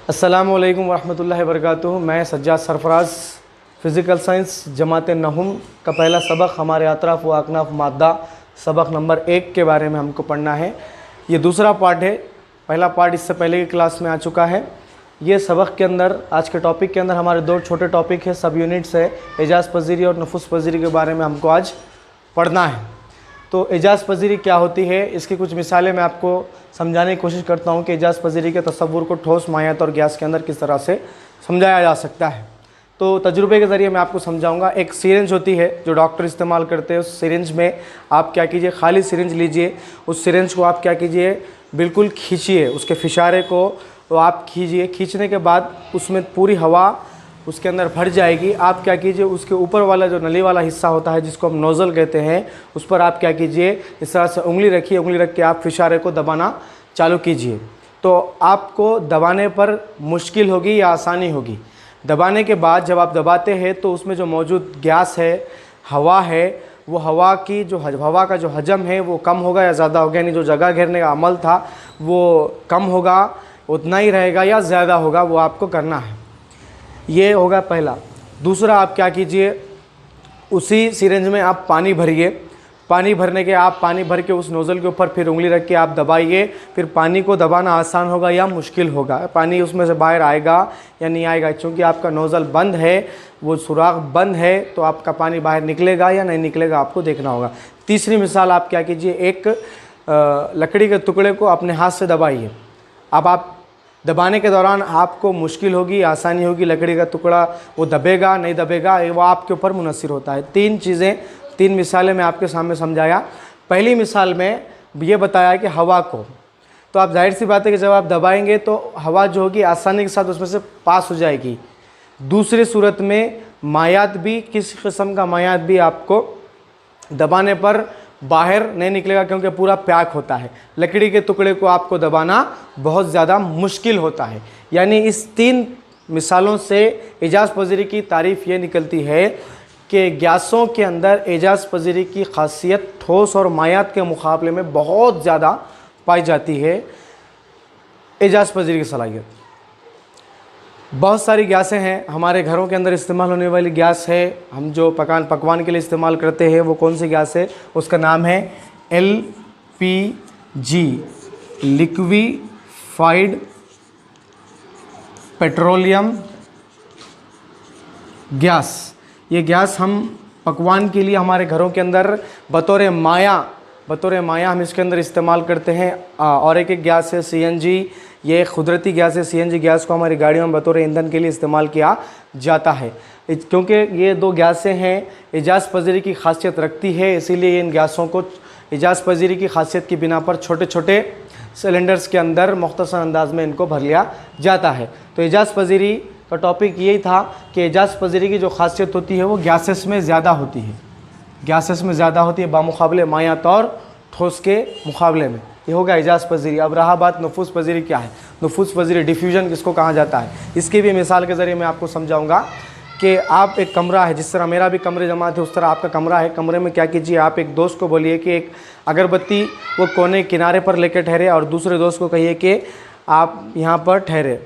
अस्सलामुअलैकुम वरहमतुल्लाहि वबरकातुहू। मैं सज्जाद सरफराज, फ़िज़िकल साइंस जमात नहुम का पहला सबक हमारे अतराफ़ व अकनाफ़ मादा सबक नंबर 1 के बारे में हमको पढ़ना है। ये दूसरा पार्ट है। पहला पार्ट इससे पहले की क्लास में आ चुका है। ये सबक के अंदर, आज के टॉपिक के अंदर हमारे दो छोटे टॉपिक है, सब यूनिट्स है। एजाज़ पज़ीरी और नफूस पज़ीरी के बारे में हमको आज पढ़ना है। तो एजाज़ पज़ीरी क्या होती है, इसकी कुछ मिसालें मैं आपको समझाने की कोशिश करता हूँ कि एजाज़ पज़ीरी के तसव्वुर को ठोस, मायात और गैस के अंदर किस तरह से समझाया जा सकता है। तो तजुर्बे के ज़रिए मैं आपको समझाऊंगा। एक सिरिंज होती है जो डॉक्टर इस्तेमाल करते हैं। उस सिरिंज में आप क्या कीजिए, खाली सिरिंज लीजिए। उस सिरिंज को आप क्या कीजिए, बिल्कुल खींचिए, उसके फिशारे को तो आप खींचिए। खींचने के बाद उसमें पूरी हवा उसके अंदर भर जाएगी। आप क्या कीजिए, उसके ऊपर वाला जो नली वाला हिस्सा होता है जिसको हम नोज़ल कहते हैं, उस पर आप क्या कीजिए, इस तरह से उंगली रखिए। उंगली रख के आप फिशारे को दबाना चालू कीजिए। तो आपको दबाने पर मुश्किल होगी या आसानी होगी। दबाने के बाद जब आप दबाते हैं तो उसमें जो मौजूद गैस है, हवा है, वो हवा का जो हजम है वो कम होगा या ज़्यादा होगा, यानी जो जगह घेरने का अमल था वो कम होगा, उतना ही रहेगा या ज़्यादा होगा, वो आपको करना है। ये होगा पहला। दूसरा, आप क्या कीजिए, उसी सिरिंज में आप पानी भरिए। पानी भरने के आप पानी भर के उस नोज़ल के ऊपर फिर उंगली रख के आप दबाइए। फिर पानी को दबाना आसान होगा या मुश्किल होगा, पानी उसमें से बाहर आएगा या नहीं आएगा। क्योंकि आपका नोज़ल बंद है, वो सुराख बंद है, तो आपका पानी बाहर निकलेगा या नहीं निकलेगा, आपको देखना होगा। तीसरी मिसाल, आप क्या कीजिए, एक लकड़ी के टुकड़े को अपने हाथ से दबाइए। अब आप दबाने के दौरान आपको मुश्किल होगी, आसानी होगी, लकड़ी का टुकड़ा वो दबेगा नहीं दबेगा, वो आपके ऊपर मुनसिर होता है। तीन मिसालें मैं आपके सामने समझाया। पहली मिसाल में ये बताया कि हवा को, तो आप जाहिर सी बात है कि जब आप दबाएंगे तो हवा जो होगी आसानी के साथ उसमें से पास हो जाएगी। दूसरी सूरत में मायात भी, किसी किस्म का मायात भी आपको दबाने पर बाहर नहीं निकलेगा, क्योंकि पूरा पैक होता है। लकड़ी के टुकड़े को आपको दबाना बहुत ज़्यादा मुश्किल होता है। यानी इस 3 मिसालों से एजाज़ पज़ीरी की तारीफ़ ये निकलती है कि गैसों के अंदर एजाज़ पज़ीरी की खासियत ठोस और मायात के मुकाबले में बहुत ज़्यादा पाई जाती है। एजाज़ पज़ीरी की सलाहियत, बहुत सारी गैसें हैं हमारे घरों के अंदर इस्तेमाल होने वाली गैस है। हम जो पकवान के लिए इस्तेमाल करते हैं वो कौन सी गैस है, उसका नाम है LPG, लिक्विफाइड पेट्रोलियम गैस। ये गैस हम पकवान के लिए हमारे घरों के अंदर बतौर माया हम इसके अंदर इस्तेमाल करते हैं। और एक गैस है CNG, ये कुदरती गैस है। CNG गैस को हमारी गाड़ियों में बतौर ईंधन के लिए इस्तेमाल किया जाता है। क्योंकि ये 2 गैसें हैं, एजाज़ पज़ीरी की खासियत रखती है, इसीलिए इन गैसों को एजाज़ पज़ीरी की खासियत की बिना पर छोटे छोटे सिलेंडर्स के अंदर मुख्तसर अंदाज में इनको भर लिया जाता है। तो एजाज़ पज़ीरी का टॉपिक यही था कि एजाज़ पज़ीरी की जो खासियत होती है वो गैसेस में ज़्यादा होती है, बामुकाबले मायात और ठोस के मुकाबले में। ये होगा एजाज़ पज़ीरी। अब रहा बात नफूस पज़ीरी क्या है। नफूस पज़ीरी, डिफ्यूजन किसको कहा जाता है, इसकी भी मिसाल के ज़रिए मैं आपको समझाऊंगा कि आप एक कमरा है, जिस तरह मेरा भी कमरे जमात है उस तरह आपका कमरा है। कमरे में क्या कीजिए, आप एक दोस्त को बोलिए कि एक अगरबत्ती वो कोने किनारे पर लेकर ठहरे, और दूसरे दोस्त को कहिए कि आप यहाँ पर ठहरे।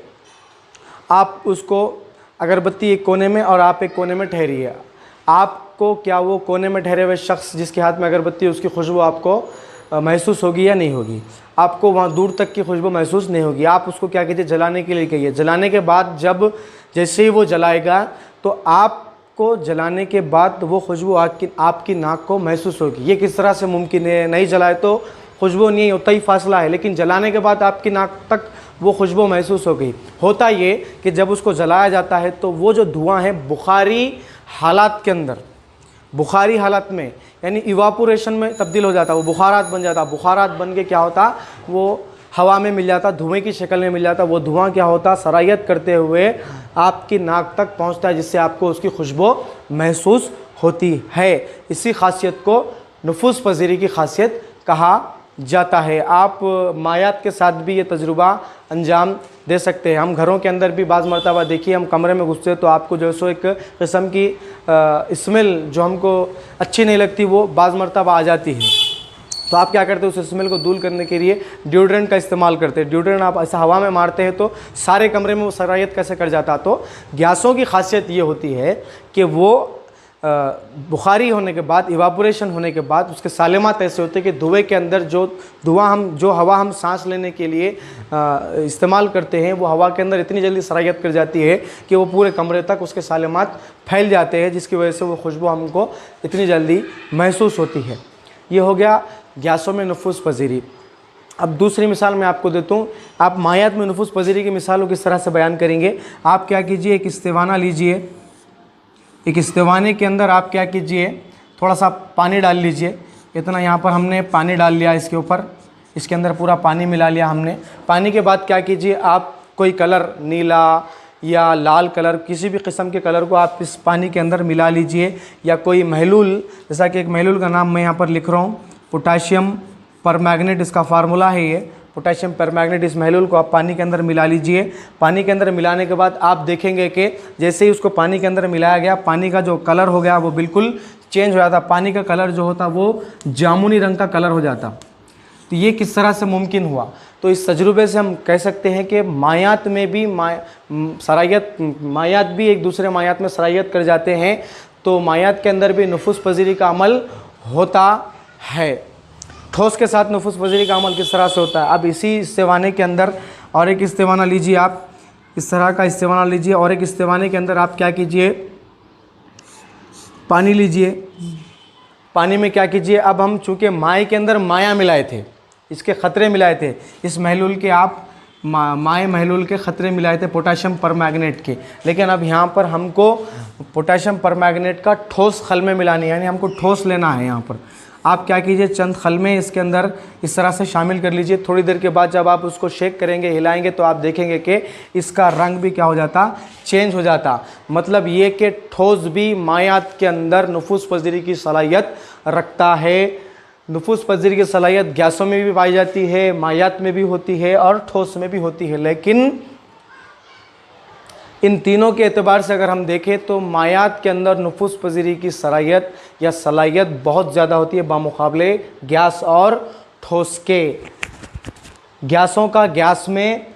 आप उसको अगरबत्ती एक कोने में और आप एक कोने में ठहरिए। आपको क्या वो कोने में ठहरे हुए शख्स जिसके हाथ में अगरबत्ती है उसकी खुशबू आपको महसूस होगी या नहीं होगी? आपको वहाँ दूर तक की खुशबू महसूस नहीं होगी। आप उसको क्या कीजिए, जलाने के लिए कहिए। जलाने के बाद जैसे ही वो जलाएगा तो आपको जलाने के बाद वो खुशबू आपकी नाक को महसूस होगी। ये किस तरह से मुमकिन है? नहीं जलाए तो खुशबू नहीं, उतना ही फासला है, लेकिन जलाने के बाद आपकी नाक तक वो खुशबू महसूस हो गई। होता ये कि जब उसको जलाया जाता है तो वो जो धुआं है बुखारी हालात के अंदर, बुखारी हालत में यानी इवापोरेशन में तब्दील हो जाता, वो बुखारात बन जाता। बुखारात बन के क्या होता, वो हवा में मिल जाता, धुएं की शक्ल में मिल जाता। वो धुआं क्या होता, सरायत करते हुए आपकी नाक तक पहुंचता है, जिससे आपको उसकी खुशबू महसूस होती है। इसी खासियत को नफूस पज़ीरी की खासियत कहा जाता है। आप मायात के साथ भी ये तजुर्बा अंजाम दे सकते हैं। हम घरों के अंदर भी बाज़ मरतबा देखिए, हम कमरे में घुसते तो आपको जो सो एक किस्म की स्मेल जो हमको अच्छी नहीं लगती वो बाज़ मरतबा आ जाती है। तो आप क्या करते हैं, उस स्मेल को दूर करने के लिए डिओड्रेंट का इस्तेमाल करते हैं। डिओड्रेंट आप ऐसा हवा में मारते हैं तो सारे कमरे में वो सरायत कैसे कर जाता। तो गैसों की खासियत ये होती है कि वो बुखारी होने के बाद, इवापोरेशन होने के बाद उसके सालेमात ऐसे होते हैं कि धुएँ के अंदर जो हवा हम सांस लेने के लिए इस्तेमाल करते हैं, वो हवा के अंदर इतनी जल्दी सरायत कर जाती है कि वो पूरे कमरे तक उसके सालेमात फैल जाते हैं, जिसकी वजह से वो खुशबू हमको इतनी जल्दी महसूस होती है। ये हो गया गैसों में नफूस पजीरी। अब दूसरी मिसाल मैं आपको देता हूँ। आप मायात में नफूस पजीरी की मिसाल को किस तरह से बयान करेंगे। आप क्या कीजिए, एक इस्तेवाना लीजिए। एक इस्तेवाने के अंदर आप क्या कीजिए, थोड़ा सा पानी डाल लीजिए। इतना यहाँ पर हमने पानी डाल लिया, इसके ऊपर इसके अंदर पूरा पानी मिला लिया हमने। पानी के बाद क्या कीजिए, आप कोई कलर, नीला या लाल कलर, किसी भी किस्म के कलर को आप इस पानी के अंदर मिला लीजिए। या कोई महलूल, जैसा कि एक महलूल का नाम मैं यहाँ पर लिख रहा हूँ, पोटाशियम परमैंगनेट इसका फार्मूला है। ये पोटाशियम परमैंगनेट, इस महलूल को आप पानी के अंदर मिला लीजिए। पानी के अंदर मिलाने के बाद आप देखेंगे कि जैसे ही उसको पानी के अंदर मिलाया गया, पानी का जो कलर हो गया वो बिल्कुल चेंज हो जाता। पानी का कलर जो होता वो जामुनी रंग का कलर हो जाता। तो ये किस तरह से मुमकिन हुआ। तो इस तजुर्बे से हम कह सकते हैं कि मायात में भी मायात भी एक दूसरे मायात में सरायत कर जाते हैं। तो मायात के अंदर भी नफूस पजीरी का अमल होता है। ठोस के साथ नफूस पजीरी का अमल किस तरह से होता है। अब इसी इस्तेवाने के अंदर और एक इस्तेवाना लीजिए, आप इस तरह का इस्तेवाना लीजिए और एक इस्तेवाने के अंदर आप क्या कीजिए, पानी लीजिए। पानी में क्या कीजिए, अब हम चूँकि माए के अंदर माया मिलाए थे, इसके ख़तरे मिलाए थे, इस महलूल के आप माए महलूल के ख़तरे मिलाए थे पोटाशियम परमैंगनेट के। लेकिन अब यहाँ पर हमको पोटाशियम परमैंगनेट का ठोस खल में मिलानी है, यानी हमको ठोस लेना है। यहाँ पर आप क्या कीजिए, चंद खलमें इसके अंदर इस तरह से शामिल कर लीजिए। थोड़ी देर के बाद जब आप उसको शेक करेंगे, हिलाएंगे, तो आप देखेंगे कि इसका रंग भी क्या हो जाता, चेंज हो जाता। मतलब ये कि ठोस भी मायात के अंदर नफूस पजीरी की सलाहियत रखता है। नफूस पजीरी की सलाहियत गैसों में भी पाई जाती है, मायात में भी होती है और ठोस में भी होती है। लेकिन इन तीनों के एतबार से अगर हम देखें तो मायात के अंदर नफूस पजीरी की सलाहियत या सलाहियत बहुत ज़्यादा होती है बामुकाबले गैस और ठोस के। गैसों का गैस में,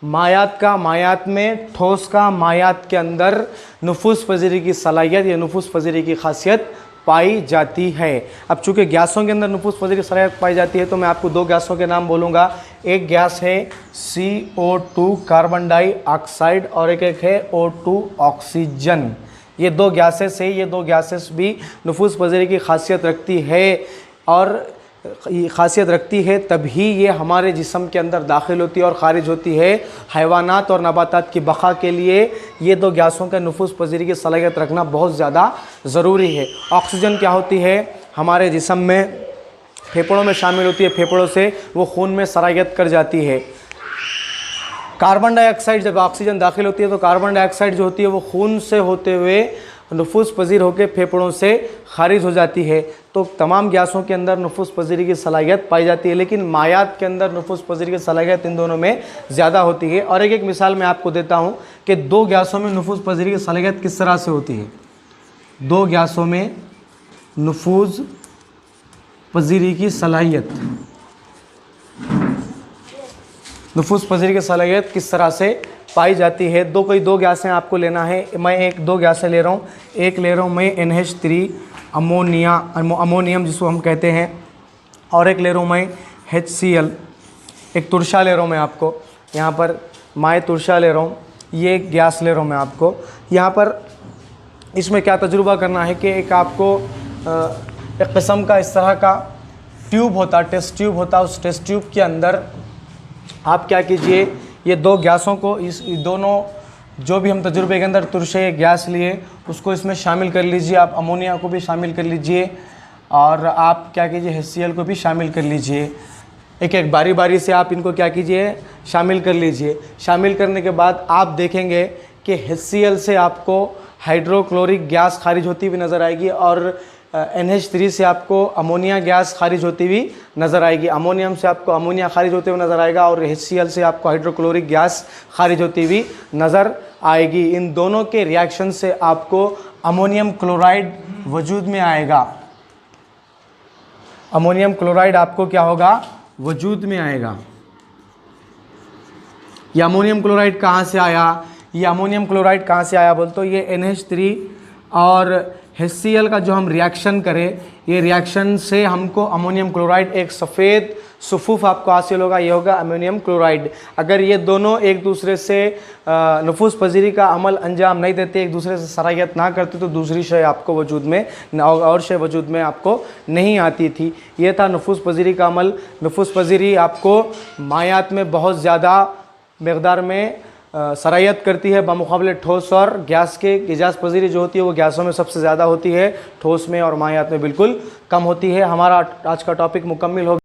मायात का मायात में, ठोस का मायात के अंदर नफूस पजीरी की सलाहियत या नफूस पजीरी की खासियत पाई जाती है। अब चूँकि गैसों के अंदर नफूस पजीरी की सलाहियत पाई जाती है तो मैं आपको दो गैसों के नाम बोलूँगा। एक गैस है CO2 कार्बन डाइऑक्साइड और एक है O2 ऑक्सीजन। ये दो गैसेस है, ये दो गैसेस भी नफूस पजीरी की खासियत रखती है और खासियत रखती है तभी ये हमारे जिस्म के अंदर दाखिल होती है और ख़ारिज होती है। हैवानात और नबातात की बका के लिए ये दो गैसों का नफूस पजीरी की सलाहियत रखना बहुत ज़्यादा ज़रूरी है। ऑक्सीजन क्या होती है, हमारे जिस्म में फेफड़ों में शामिल होती है, फेफड़ों से वो खून में सरायत कर जाती है। कार्बन डाइऑक्साइड, जब ऑक्सीजन दाखिल होती है तो कार्बन डाइऑक्साइड जो होती है वो खून से होते हुए नफूस पजीर होकर फेफड़ों से खारिज हो जाती है। तो तमाम गैसों के अंदर नफूस पजीरी की सलाहियत पाई जाती है, लेकिन मायात के अंदर नफूस पजीरी की सलाहियत इन दोनों में ज़्यादा होती है। और एक मिसाल मैं आपको देता हूँ कि दो गैसों में नफूस पजीरी की सलाहियत किस तरह से होती है। दो गैसों में नफूस पजीरी की सलाहियत, नफूस पजीरी की सलाहियत किस तरह से पाई जाती है। कोई दो गैसें आपको लेना है। मैं दो गैसें ले रहा हूँ। एक ले रहा हूँ मैं NH3 अमोनियम जिसको हम कहते हैं, और एक ले रहा हूँ मैं HCl, एक तुरशा ले रहा हूँ मैं आपको। यहाँ पर माए तुरशा ले रहा हूँ, ये एक गैस ले रहा हूँ मैं आपको। यहाँ पर इसमें क्या तजुर्बा करना है कि एक आपको एक किस्म का इस तरह का ट्यूब होता, टेस्ट ट्यूब होता। उस टेस्ट ट्यूब के अंदर आप क्या कीजिए, ये दो गैसों को, इस दोनों जो भी हम तजुर्बे के अंदर तुरशे गैस लिए उसको इसमें शामिल कर लीजिए। आप अमोनिया को भी शामिल कर लीजिए और आप क्या कीजिए, HCl को भी शामिल कर लीजिए। एक एक बारी बारी से आप इनको क्या कीजिए, शामिल कर लीजिए। शामिल करने के बाद आप देखेंगे कि HCl से आपको हाइड्रोक्लोरिक गैस खारिज होती हुई नज़र आएगी और NH3 से आपको अमोनिया गैस खारिज होती हुई नज़र आएगी। अमोनियम से आपको अमोनिया खारिज होते हुए नज़र आएगा और HCl से आपको हाइड्रोक्लोरिक गैस खारिज होती हुई नज़र आएगी। इन दोनों के रिएक्शन से आपको अमोनियम क्लोराइड वजूद में आएगा अमोनियम क्लोराइड आपको क्या होगा, वजूद में आएगा। ये अमोनियम क्लोराइड कहाँ से आया, ये अमोनियम क्लोराइड कहाँ से आया बोल तो ये NH3 और HCl का जो हम रिएक्शन करें, ये रिएक्शन से हमको अमोनियम क्लोराइड एक सफ़ेद सुफूफ आपको हासिल होगा, ये होगा अमोनियम क्लोराइड। अगर ये दोनों एक दूसरे से नफूस पजीरी का अमल अंजाम नहीं देते, एक दूसरे से सरायत ना करते, तो दूसरी शय आपको वजूद में और शय वजूद में आपको नहीं आती थी। ये था नफूस पजीरी का अमल। नफूस पजीरी आपको मायात में बहुत ज़्यादा मकदार में सरायत करती है बमुकाबले ठोस और गैस के। इजाज़ पजीरी जो होती है वो गैसों में सबसे ज़्यादा होती है, ठोस में और मायात में बिल्कुल कम होती है। हमारा आज का टॉपिक मुकम्मिल हो